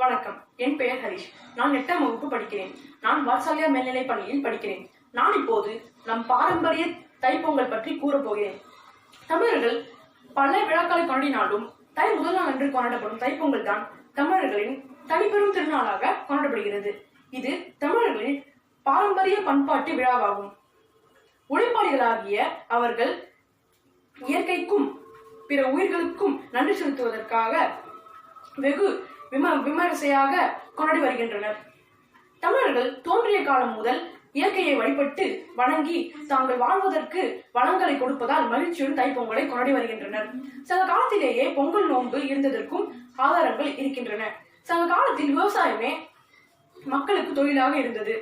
வணக்கம். என் பெயர் ஹரிஷ். நான் 8ஆம் வகுப்பு படிக்கிறேன். நான் வாத்சல்யா மேல்நிலை பள்ளியில் படிக்கிறேன். நான் இப்போது நம் பாரம்பரிய தைப்பொங்கல் பற்றி கூறப்போகிறேன். தமிழர்கள் பல விழாக்களை கொண்டாடினாலும் முதல் நாள் அன்று கொண்டாடப்படும் தைப்பொங்கல் தான் தமிழர்களின் தனிப்பெரும் திருநாளாக கொண்டாடப்படுகிறது. இது தமிழர்களின் பாரம்பரிய பண்பாட்டு விழாவாகும். உழைப்பாளிகளாகிய அவர்கள் இயற்கைக்கும் பிற உயிர்களுக்கும் நன்றி செலுத்துவதற்காக வெகு விமரிசையாக கொண்டாடி வருகின்றனர். தமிழர்கள் தோன்றிய காலம் முதல் இயற்கையை வழிபட்டு வணங்கி தாங்கள் வாழ்வதற்கு வளங்களை கொடுப்பதால் மகிழ்ச்சியுடன் தைப்பொங்கலை கொண்டாடி வருகின்றனர். சங்க காலத்திலேயே பொங்கல் நோன்பு இருந்ததற்கும் ஆதாரங்கள் இருக்கின்றன. சங்க காலத்தில் விவசாயமே மக்களுக்கு தொழிலாக இருந்தது.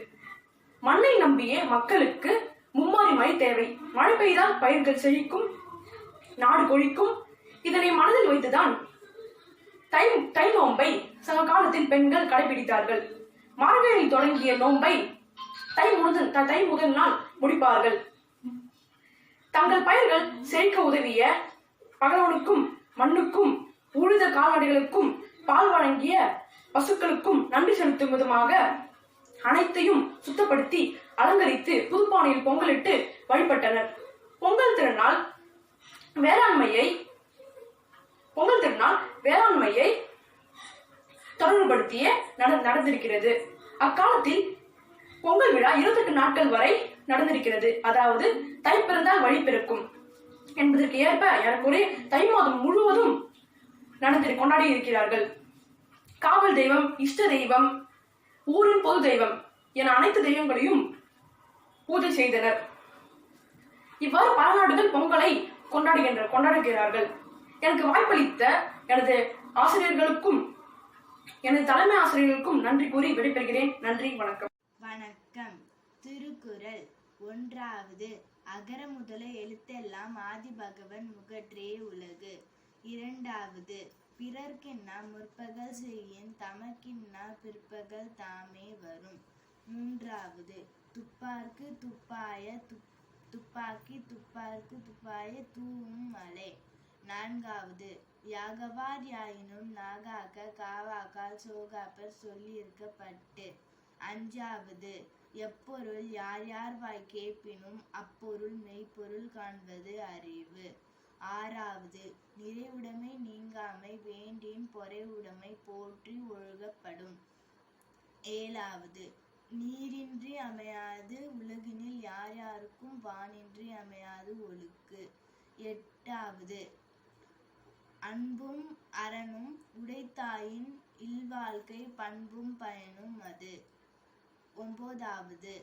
மண்ணை நம்பிய மக்களுக்கு மும்மாரி மழை தேவை. மழை பெய்தால் பயிர்கள் செழிக்கும், நாடு கொழிக்கும். இதனை மனதில் வைத்துதான் தை நோன்பை சங்க காலத்தில் பெண்கள் கடைபிடித்தார்கள். மார்கழியில் தொடங்கிய நோன்பை தை முதல் நாள் முடிப்பார்கள். தங்கள் பயிர்கள் செழிக்க உதவிய பகவனுக்கும் மண்ணுக்கும் உழுத கால்நடைகளுக்கும் பால் வழங்கிய பசுக்களுக்கும் நன்றி செலுத்தும் விதமாக அனைத்தையும் சுத்தப்படுத்தி அலங்கரித்து புதுப்பானையில் பொங்கலிட்டு வழிபட்டனர். பொங்கல் திருநாள் வேளாண்மையை தொடர்புபடுத்திய நடந்திருக்கிறது. அக்காலத்தில் பொங்கல் விழா 28 நாட்கள் வரை நடந்திருக்கிறது. அதாவது தை பிறந்தால் வழி பிறக்கும் என்பதற்கு ஏற்ப ஏறக்குறைய தை மாதம் முழுவதும் கொண்டாடி இருக்கிறார்கள். காவல் தெய்வம், இஷ்ட தெய்வம், ஊரின் பொது தெய்வம் என அனைத்து தெய்வங்களையும் பூஜை செய்தனர். இவ்வாறு பல நாடுகள் பொங்கலை கொண்டாடுகிறார்கள். எனக்கு வாய்ப்பளித்த எனது ஆசிரியர்களுக்கும் எனது தலைமை ஆசிரியர்களுக்கும் நன்றி கூறி விடைபெறுகிறேன். நன்றி, வணக்கம். வணக்கம். திருக்குறள். 1. அகர முதல எழுத்தெல்லாம் ஆதி பகவன் முகற்றே உலகு. 2. பிறர்க்கென்னா முற்பகல் செய்யின் தமக்கின்னா பிற்பகல் தாமே வரும். 3. துப்பார்க்கு துப்பாய துப்பாக்கி துப்பார்க்கு துப்பாய தூவும் மலை. 4. யாகவார் யாயினும் நாகாக்க காவாக்கால் சோகாப்பர் சொல்லியிருக்கப்பட்டு. 5. எப்பொருள் யார் யார் வாய் கேட்பினும் அப்பொருள் மெய்ப்பொருள் காண்பது அறிவு. 6. நிறைவுடைமை நீங்காமை வேண்டின் பொறைவுடைமை போற்றி ஒழுகப்படும். 7. நீரின்றி அமையாது உலகினில் யார் யாருக்கும் வானின்றி அமையாது ஒழுக்கு. 8. அன்பும் அறனும் உடைத்தாயின் இல்வாழ்க்கை பண்பும் பயனும் அது. 9.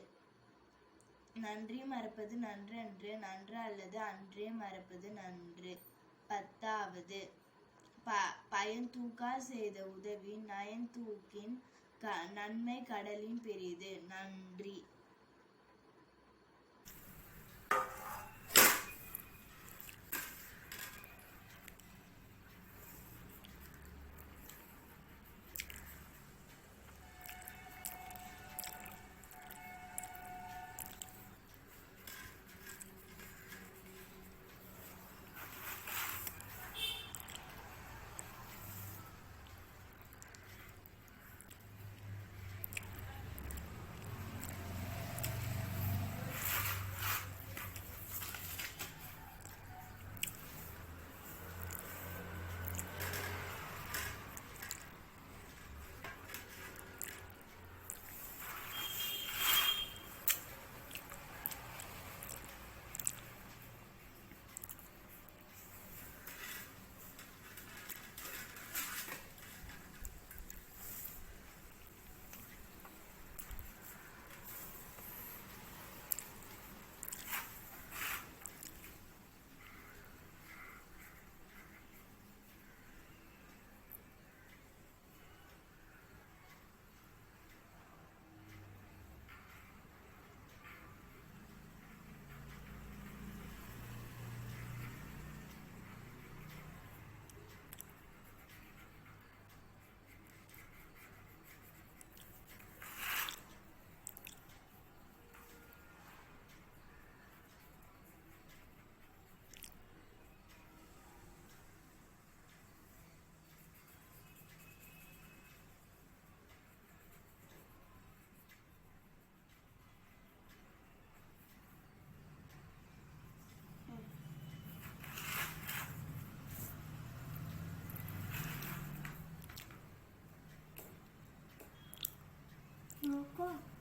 நன்றி மறப்பது நன்று அன்று, நன்று அல்லது அன்றே மறப்பது நன்று. 10. பயன் தூக்கார் செய்த உதவி நயன் தூக்கின் நன்மை கடலின் பெரிது. நன்றி. வணக்கம்.